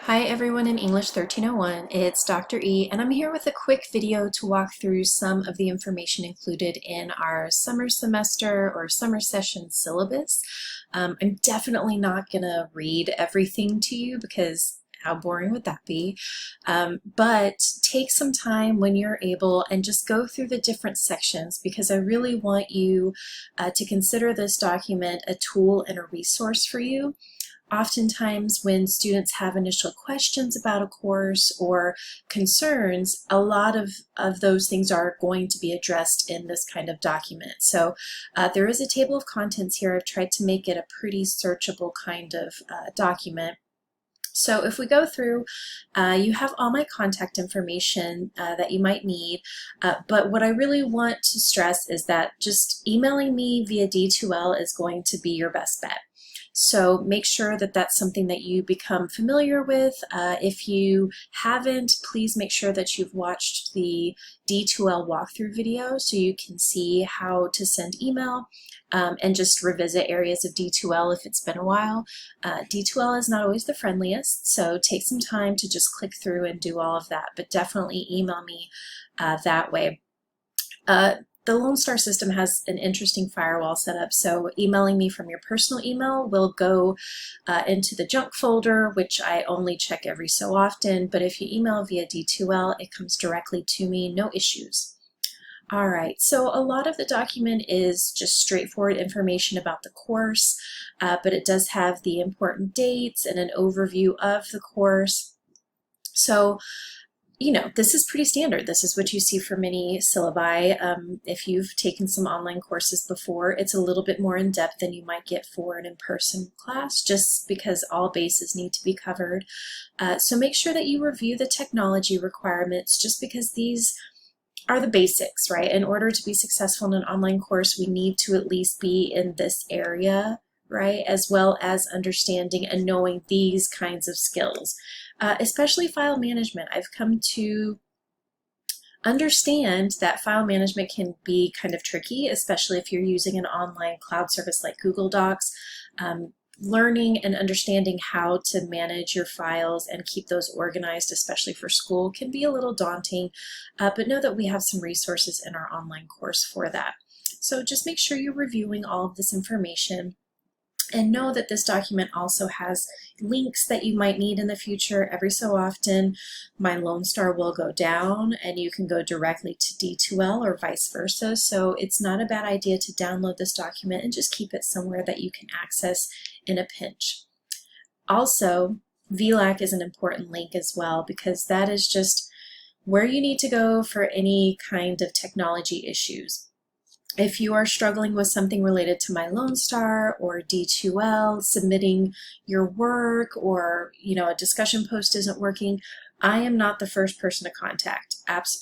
Hi everyone in English 1301, it's Dr. E and I'm here with a quick video to walk through some of the information included in our summer semester or summer session syllabus. I'm definitely not going to read everything to you because how boring would that be? But take some time when you're able and just go through the different sections because I really want you to consider this document a tool and a resource for you. Oftentimes when students have initial questions about a course or concerns, a lot of those things are going to be addressed in this kind of document. So there is a table of contents here. I've tried to make it a pretty searchable kind of document. So if we go through, you have all my contact information that you might need, but what I really want to stress is that just emailing me via D2L is going to be your best bet. So make sure that that's something that you become familiar with. If you haven't, please make sure that you've watched the D2L walkthrough video so you can see how to send email and just revisit areas of D2L if it's been a while. D2L is not always the friendliest, so take some time to just click through and do all of that, but definitely email me that way. The Lone Star system has an interesting firewall setup, so emailing me from your personal email will go into the junk folder, which I only check every so often, but if you email via D2L, it comes directly to me, no issues. All right, so a lot of the document is just straightforward information about the course, but it does have the important dates and an overview of the course. So you know, this is pretty standard. This is what you see for many syllabi. If you've taken some online courses before, it's a little bit more in depth than you might get for an in-person class, just because all bases need to be covered. So make sure that you review the technology requirements, just because these are the basics, right? In order to be successful in an online course, we need to at least be in this area, right? As well as understanding and knowing these kinds of skills. Especially file management. I've come to understand that file management can be kind of tricky, especially if you're using an online cloud service like Google Docs. Learning and understanding how to manage your files and keep those organized, especially for school, can be a little daunting, but know that we have some resources in our online course for that. So just make sure you're reviewing all of this information. And know that this document also has links that you might need in the future. Every so often, my Lone Star will go down and you can go directly to D2L or vice versa. So it's not a bad idea to download this document and just keep it somewhere that you can access in a pinch. Also, VLAC is an important link as well, because that is just where you need to go for any kind of technology issues. If you are struggling with something related to my Lone Star or D2L, submitting your work, or a discussion post isn't working, I am not the first person to contact.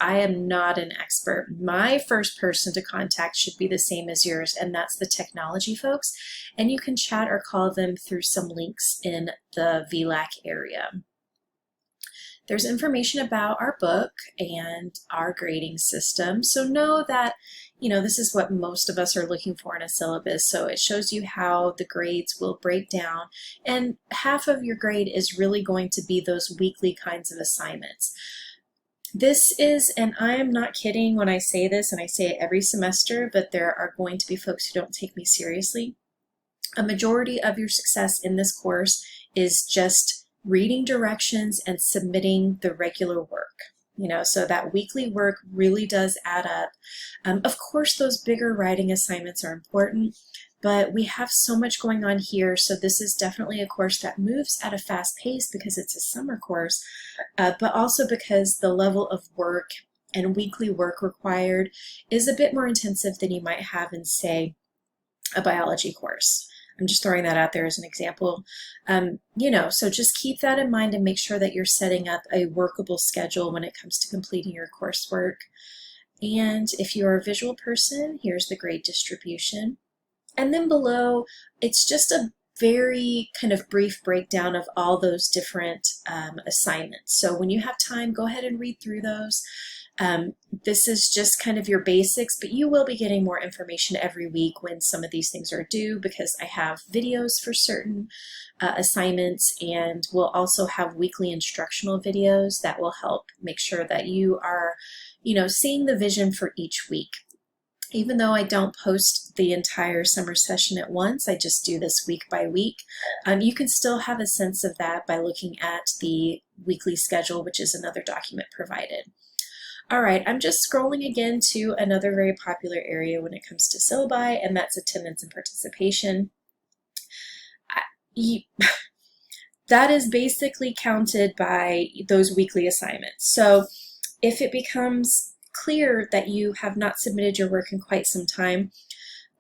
I am not an expert. My first person to contact should be the same as yours, and that's the technology folks. And you can chat or call them through some links in the VLAC area. There's information about our book and our grading system. So know that, this is what most of us are looking for in a syllabus. So it shows you how the grades will break down. And half of your grade is really going to be those weekly kinds of assignments. This is, and I am not kidding when I say this, and I say it every semester, but there are going to be folks who don't take me seriously. A majority of your success in this course is just reading directions and submitting the regular work. So that weekly work really does add up. Of course, those bigger writing assignments are important, but we have so much going on here, so this is definitely a course that moves at a fast pace because it's a summer course, but also because the level of work and weekly work required is a bit more intensive than you might have in, say, a biology course. I'm just throwing that out there as an example. So just keep that in mind and make sure that you're setting up a workable schedule when it comes to completing your coursework. And if you're a visual person, here's the grade distribution. And then below, it's just a very kind of brief breakdown of all those different assignments. So when you have time, go ahead and read through those. This is just kind of your basics, but you will be getting more information every week when some of these things are due, because I have videos for certain assignments, and we'll also have weekly instructional videos that will help make sure that you are, seeing the vision for each week. Even though I don't post the entire summer session at once, I just do this week by week. You can still have a sense of that by looking at the weekly schedule, which is another document provided. All right, I'm just scrolling again to another very popular area when it comes to syllabi, and that's attendance and participation. That is basically counted by those weekly assignments. So if it becomes clear that you have not submitted your work in quite some time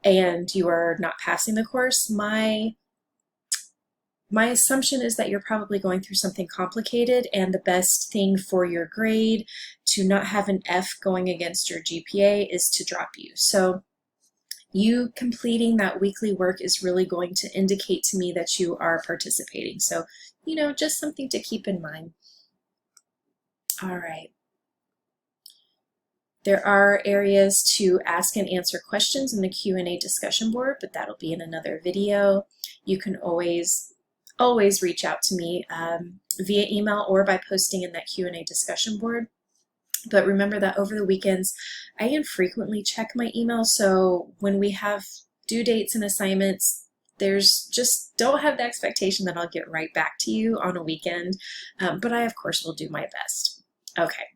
and you are not passing the course, my assumption is that you're probably going through something complicated, and the best thing for your grade to not have an F going against your GPA is to drop you. So you completing that weekly work is really going to indicate to me that you are participating. So, just something to keep in mind. All right. There are areas to ask and answer questions in the Q&A discussion board, but that'll be in another video. You can always reach out to me via email or by posting in that Q&A discussion board. But remember that over the weekends, I infrequently check my email, so when we have due dates and assignments, just don't have the expectation that I'll get right back to you on a weekend, but I of course will do my best. Okay.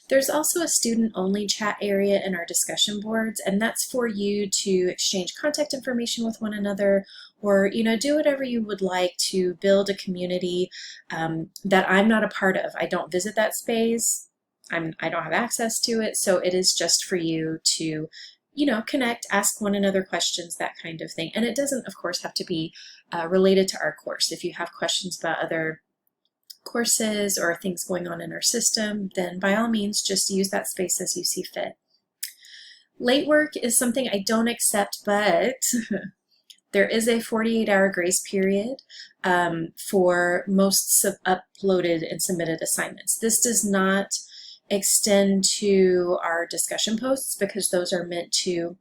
There's also a student-only chat area in our discussion boards, and that's for you to exchange contact information with one another, or do whatever you would like to build a community that I'm not a part of. I don't visit that space. I don't have access to it, so it is just for you to connect, ask one another questions, that kind of thing. And it doesn't, of course, have to be related to our course. If you have questions about other courses or things going on in our system, then by all means just use that space as you see fit. Late work is something I don't accept, but there is a 48-hour grace period for most uploaded and submitted assignments. This does not extend to our discussion posts, because those are meant to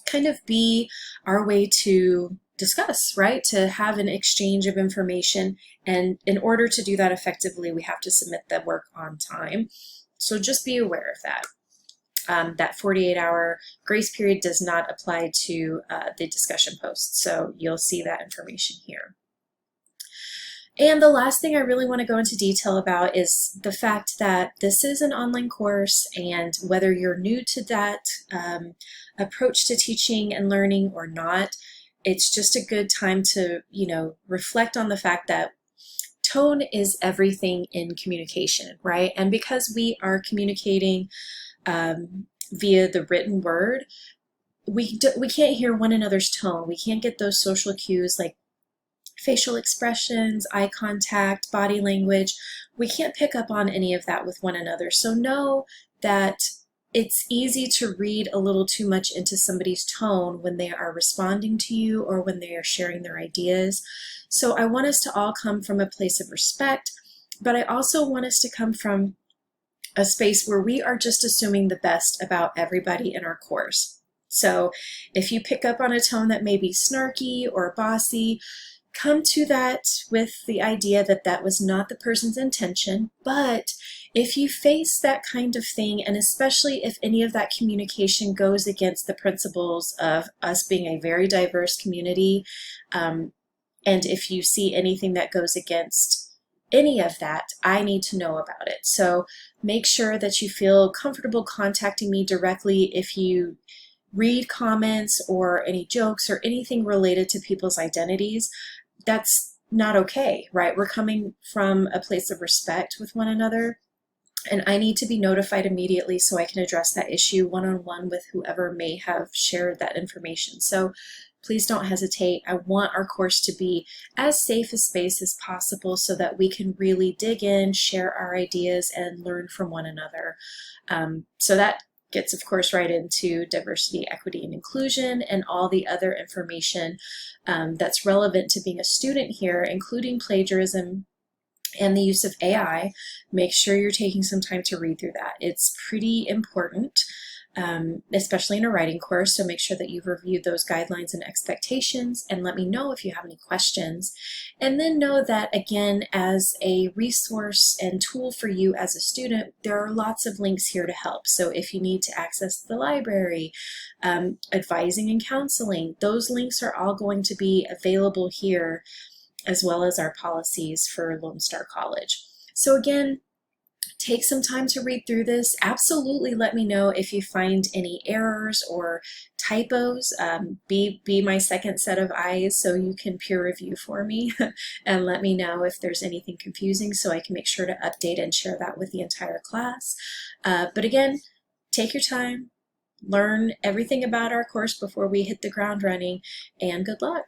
kind of be our way to discuss, right? To have an exchange of information. And in order to do that effectively, we have to submit the work on time. So just be aware of that. That 48-hour grace period does not apply to the discussion posts. So you'll see that information here. And the last thing I really want to go into detail about is the fact that this is an online course, and whether you're new to that approach to teaching and learning or not, it's just a good time to, reflect on the fact that tone is everything in communication, right? And because we are communicating via the written word, we can't hear one another's tone. We can't get those social cues like facial expressions, eye contact, body language. We can't pick up on any of that with one another. So know that it's easy to read a little too much into somebody's tone when they are responding to you or when they are sharing their ideas. So I want us to all come from a place of respect, but I also want us to come from a space where we are just assuming the best about everybody in our course. So if you pick up on a tone that may be snarky or bossy, come to that with the idea that that was not the person's intention. But if you face that kind of thing, and especially if any of that communication goes against the principles of us being a very diverse community, and if you see anything that goes against any of that, I need to know about it. So make sure that you feel comfortable contacting me directly if you read comments or any jokes or anything related to people's identities. That's not okay, right? We're coming from a place of respect with one another, and I need to be notified immediately so I can address that issue one-on-one with whoever may have shared that information. So please don't hesitate. I want our course to be as safe a space as possible so that we can really dig in, share our ideas, and learn from one another. So that gets, of course, right into diversity, equity, and inclusion, and all the other information that's relevant to being a student here, including plagiarism and the use of AI. Make sure you're taking some time to read through that. It's pretty important, especially in a writing course, so make sure that you've reviewed those guidelines and expectations, and let me know if you have any questions. And then know that, again, as a resource and tool for you as a student, there are lots of links here to help. So if you need to access the library, advising and counseling, those links are all going to be available here, as well as our policies for Lone Star College. So again, take some time to read through this. Absolutely let me know if you find any errors or typos. Be my second set of eyes so you can peer review for me and let me know if there's anything confusing so I can make sure to update and share that with the entire class. But again, take your time, learn everything about our course before we hit the ground running, and good luck.